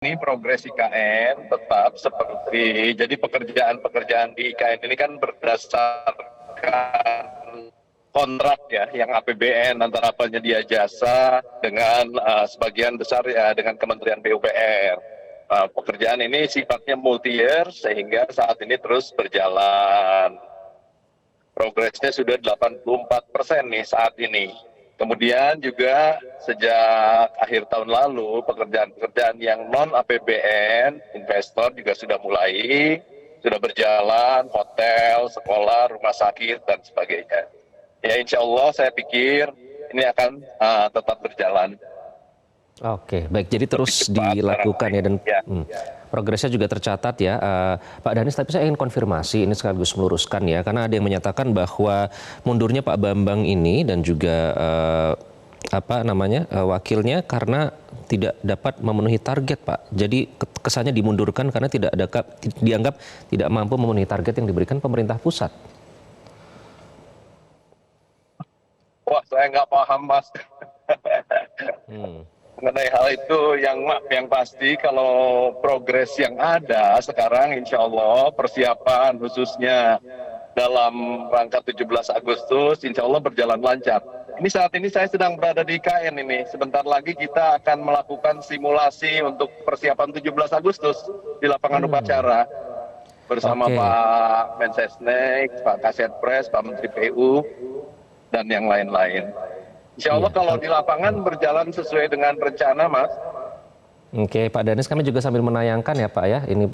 Ini progres IKN tetap seperti, jadi pekerjaan-pekerjaan di IKN ini kan berdasarkan kontrak ya, yang APBN antara penyedia jasa dengan sebagian besar ya dengan Kementerian PUPR. Pekerjaan ini sifatnya multi-year sehingga saat ini terus berjalan. Progresnya sudah 84% nih saat ini. Kemudian juga sejak akhir tahun lalu pekerjaan-pekerjaan yang non APBN investor juga sudah mulai, sudah berjalan, hotel, sekolah, rumah sakit dan sebagainya. Ya insya Allah saya pikir ini akan tetap berjalan. Oke, baik. Jadi terus Cepat dilakukan ya dan ya. progresnya juga tercatat ya, Pak Danis. Tapi saya ingin konfirmasi ini sekaligus meluruskan ya, karena ada yang menyatakan bahwa mundurnya Pak Bambang ini dan juga wakilnya karena tidak dapat memenuhi target, Pak. Jadi kesannya dimundurkan karena dianggap tidak mampu memenuhi target yang diberikan pemerintah pusat. Wah, saya nggak paham, Mas. Mengenai hal itu yang pasti kalau progres yang ada sekarang insya Allah persiapan khususnya dalam rangka 17 Agustus insya Allah berjalan lancar. Ini saat ini saya sedang berada di IKN ini. Sebentar lagi kita akan melakukan simulasi untuk persiapan 17 Agustus di lapangan upacara bersama Pak Mensesnek, Pak Kasetpres, Pak Menteri PU dan yang lain-lain. Insya Allah kalau di lapangan berjalan sesuai dengan rencana, Mas. Oke, Pak Danis, kami juga sambil menayangkan ya Pak ya, ini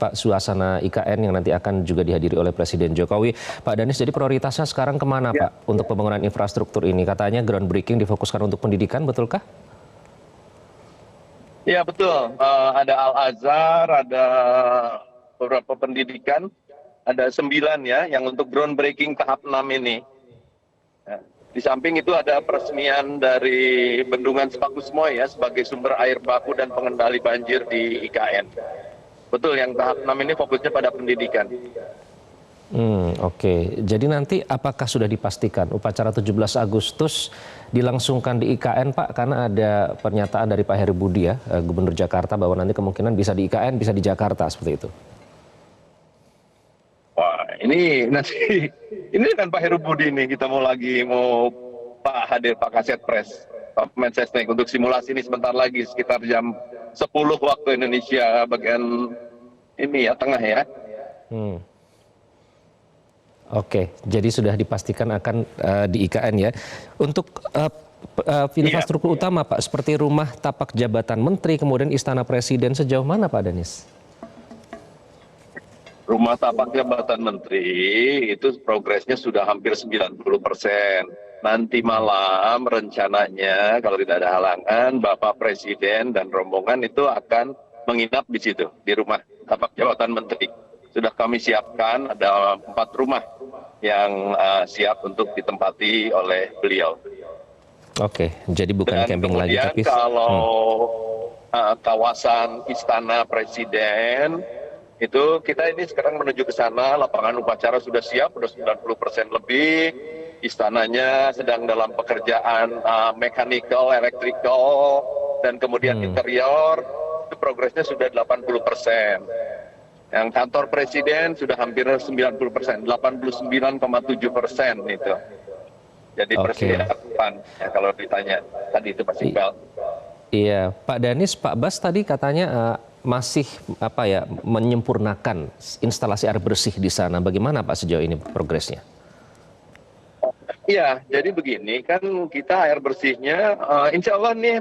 Pak suasana IKN yang nanti akan juga dihadiri oleh Presiden Jokowi. Pak Danis, jadi prioritasnya sekarang kemana ya, Pak untuk pembangunan infrastruktur ini? Katanya groundbreaking difokuskan untuk pendidikan, betulkah? Ya betul, ada Al-Azhar, ada beberapa pendidikan, ada 9 ya yang untuk groundbreaking tahap 6 ini. Di samping itu ada peresmian dari Bendungan Sepakusmoy ya sebagai sumber air baku dan pengendali banjir di IKN. Betul, yang tahap 6 ini fokusnya pada pendidikan. Oke. Jadi nanti apakah sudah dipastikan upacara 17 Agustus dilangsungkan di IKN, Pak? Karena ada pernyataan dari Pak Heru Budi ya, Gubernur Jakarta, bahwa nanti kemungkinan bisa di IKN, bisa di Jakarta, seperti itu. Wah, ini nanti ini kan Pak Heru Budi nih, kita mau Pak hadir, Pak Kasetpres, Pak Mensesnek untuk simulasi ini sebentar lagi sekitar jam 10 waktu Indonesia bagian ini ya tengah ya. Oke, jadi sudah dipastikan akan di IKN ya. Untuk infrastruktur utama Pak, seperti rumah tapak jabatan menteri, kemudian istana presiden, sejauh mana Pak Danis? Rumah tapak jabatan menteri itu progresnya sudah hampir 90%. Nanti malam rencananya kalau tidak ada halangan, Bapak Presiden dan rombongan itu akan menginap di situ, di rumah tapak jabatan menteri. Sudah kami siapkan, ada 4 rumah yang siap untuk ditempati oleh beliau. Oke, jadi bukan camping lagi. Dan kemudian kalau kawasan istana presiden, itu kita ini sekarang menuju ke sana, lapangan upacara sudah siap, sudah 90% lebih, istananya sedang dalam pekerjaan mechanical, electrical, dan kemudian interior, itu progresnya sudah 80%. Yang kantor presiden sudah hampir 90%, 89,7% itu. Jadi persiapan, ya, kalau ditanya tadi itu Pak Iqbal. Iya, Pak Danis, Pak Bas tadi katanya masih menyempurnakan instalasi air bersih di sana. Bagaimana Pak sejauh ini progresnya? Iya, jadi begini kan kita air bersihnya, insya Allah nih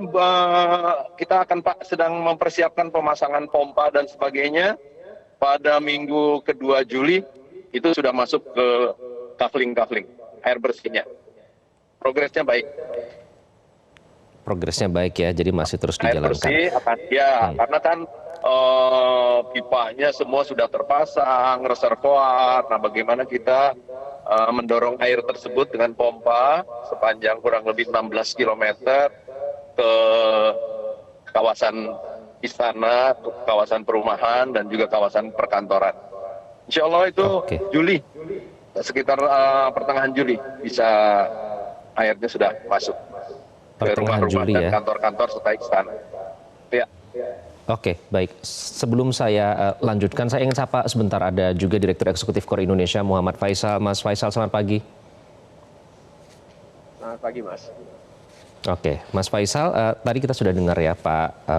kita akan sedang mempersiapkan pemasangan pompa dan sebagainya. Pada minggu kedua Juli itu sudah masuk ke kafling air bersihnya. Progresnya baik. Progresnya baik ya, jadi masih terus dijalankan. Air bersih karena kan pipanya semua sudah terpasang, reservoir. Nah, bagaimana kita mendorong air tersebut dengan pompa sepanjang kurang lebih 16 km ke kawasan istana, kawasan perumahan, dan juga kawasan perkantoran. Insya Allah itu Juli, sekitar pertengahan Juli bisa airnya sudah masuk ke rumah-rumah dan kantor-kantor serta istana. Ya. Oke, baik. Sebelum saya lanjutkan, saya ingin sapa sebentar, ada juga Direktur Eksekutif KOR Indonesia, Muhammad Faisal. Mas Faisal, selamat pagi. Selamat pagi, Mas. Oke, Mas Faisal, tadi kita sudah dengar ya Pak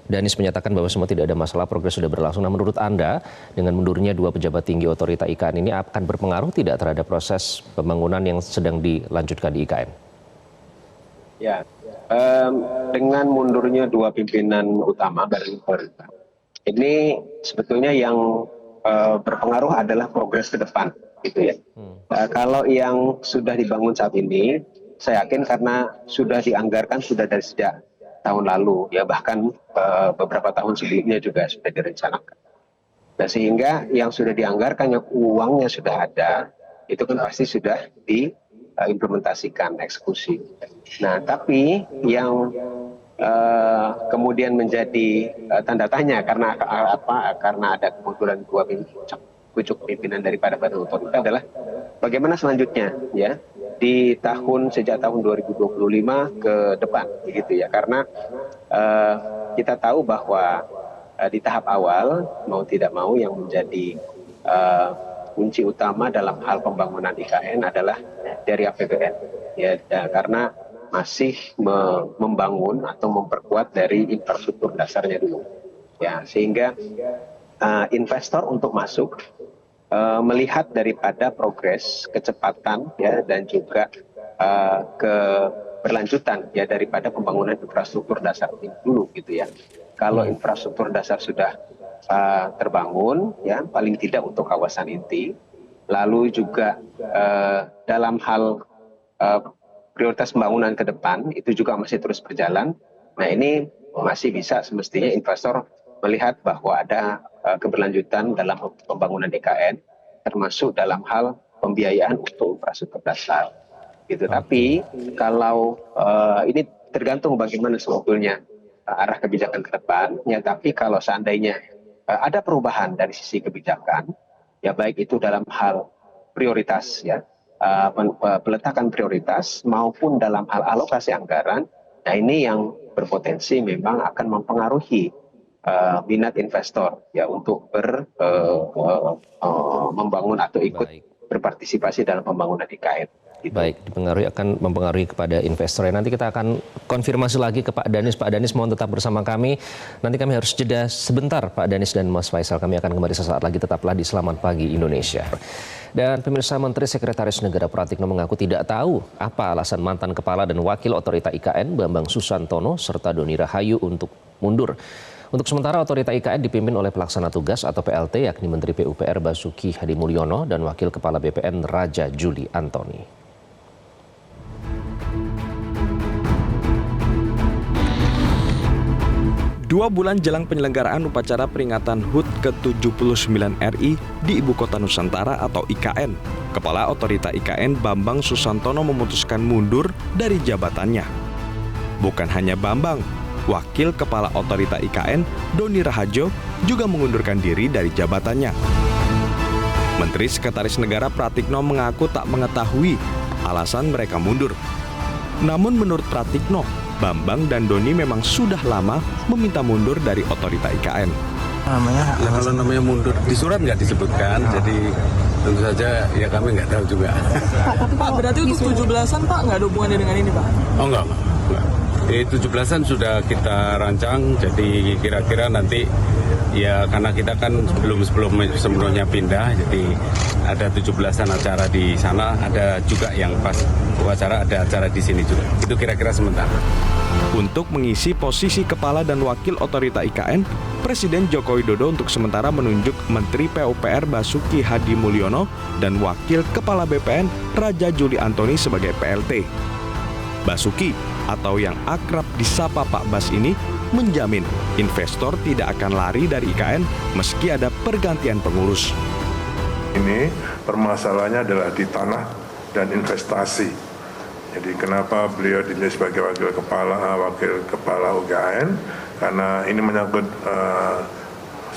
Danis menyatakan bahwa semua tidak ada masalah, progres sudah berlangsung. Nah, menurut Anda, dengan mundurnya 2 pejabat tinggi otorita IKN ini akan berpengaruh tidak terhadap proses pembangunan yang sedang dilanjutkan di IKN? Ya, dengan mundurnya 2 pimpinan utama badan otorita, ini sebetulnya yang berpengaruh adalah progres ke depan, gitu ya. Kalau yang sudah dibangun saat ini, saya yakin karena sudah dianggarkan sudah dari sejak tahun lalu, ya bahkan beberapa tahun sebelumnya juga sudah direncanakan. Nah, sehingga yang sudah dianggarkan, yang uangnya sudah ada, itu kan pasti sudah diimplementasikan, eksekusi. Nah, tapi yang kemudian menjadi tanda tanya karena apa? Karena ada kemunduran 2 pucuk pimpinan daripada badan otorita adalah bagaimana selanjutnya, ya, di sejak tahun 2025 ke depan, begitu ya. Karena kita tahu bahwa di tahap awal mau tidak mau yang menjadi kunci utama dalam hal pembangunan IKN adalah dari APBN, ya, karena masih membangun atau memperkuat dari infrastruktur dasarnya dulu, ya, sehingga investor untuk masuk melihat daripada progres, kecepatan, ya, dan juga keberlanjutan, ya, daripada pembangunan infrastruktur dasar dulu, gitu ya. Kalau infrastruktur dasar sudah terbangun, ya, paling tidak untuk kawasan inti, lalu juga dalam hal prioritas pembangunan ke depan itu juga masih terus berjalan. Nah, ini masih bisa semestinya investor melihat bahwa ada keberlanjutan dalam pembangunan IKN, termasuk dalam hal pembiayaan untuk infrastruktur dasar. Gitu. Tapi kalau ini tergantung bagaimana sebetulnya arah kebijakan ke depan. Ya, tapi kalau seandainya ada perubahan dari sisi kebijakan, ya baik itu dalam hal prioritas, ya, peletakan prioritas maupun dalam hal alokasi anggaran, nah ini yang berpotensi memang akan mempengaruhi minat investor, ya, untuk membangun atau ikut berpartisipasi dalam pembangunan IKN. Gitu. Baik, akan mempengaruhi kepada investor. Nanti kita akan konfirmasi lagi ke Pak Danis. Pak Danis mohon tetap bersama kami. Nanti kami harus jeda sebentar, Pak Danis dan Mas Faisal. Kami akan kembali sesaat lagi. Tetaplah di Selamat Pagi Indonesia. Dan pemirsa, Menteri Sekretaris Negara Pratikno mengaku tidak tahu apa alasan mantan Kepala dan Wakil Otorita IKN Bambang Susantono serta Doni Rahayu untuk mundur. Untuk sementara Otorita IKN dipimpin oleh Pelaksana Tugas atau PLT yakni Menteri PUPR Basuki Hadimulyono dan Wakil Kepala BPN Raja Juli Antoni. 2 bulan jelang penyelenggaraan upacara peringatan HUT ke-79 RI di Ibu Kota Nusantara atau IKN, Kepala Otorita IKN Bambang Susantono memutuskan mundur dari jabatannya. Bukan hanya Bambang, Wakil Kepala Otorita IKN Doni Rahajo juga mengundurkan diri dari jabatannya. Menteri Sekretaris Negara Pratikno mengaku tak mengetahui alasan mereka mundur. Namun menurut Pratikno, Bambang dan Doni memang sudah lama meminta mundur dari Otorita IKN. Ya, kalau namanya mundur di surat nggak disebutkan, jadi tentu saja ya kami nggak tahu juga. Pak, berarti untuk 17-an Pak nggak ada hubungannya dengan ini Pak? Oh enggak. 17-an sudah kita rancang, jadi kira-kira nanti ya karena kita kan sebelumnya pindah, jadi ada 17-an acara di sana, ada juga yang pas upacara ada acara di sini juga. Itu kira-kira sementara. Untuk mengisi posisi Kepala dan Wakil Otorita IKN, Presiden Joko Widodo untuk sementara menunjuk Menteri PUPR Basuki Hadimulyono dan Wakil Kepala BPN Raja Juli Antoni sebagai PLT. Basuki atau yang akrab disapa Pak Bas ini menjamin investor tidak akan lari dari IKN meski ada pergantian pengurus. Ini permasalahannya adalah di tanah dan investasi. Jadi kenapa beliau dinilai sebagai wakil kepala UKN? Karena ini menyangkut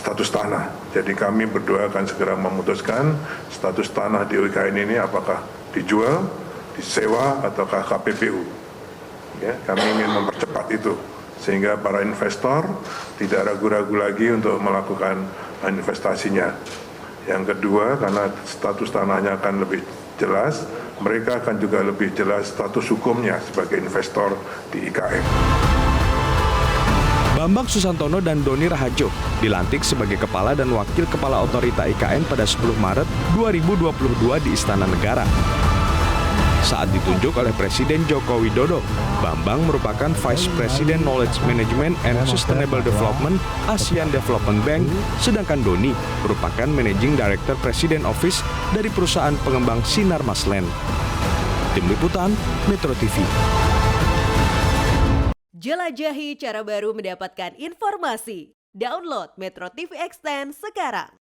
status tanah. Jadi kami berdua akan segera memutuskan status tanah di UKN ini apakah dijual, disewa, ataukah KPPU. Ya, kami ingin mempercepat itu sehingga para investor tidak ragu-ragu lagi untuk melakukan investasinya. Yang kedua, karena status tanahnya akan lebih jelas, mereka akan juga lebih jelas status hukumnya sebagai investor di IKN. Bambang Susantono dan Doni Rahajo dilantik sebagai Kepala dan Wakil Kepala Otorita IKN pada 10 Maret 2022 di Istana Negara. Saat ditunjuk oleh Presiden Joko Widodo, Bambang merupakan Vice President Knowledge Management and Sustainable Development ASEAN Development Bank, sedangkan Doni merupakan Managing Director President Office dari perusahaan pengembang Sinar Masland. Tim Liputan, Metro TV. Jelajahi cara baru mendapatkan informasi. Download Metro TV Extend sekarang.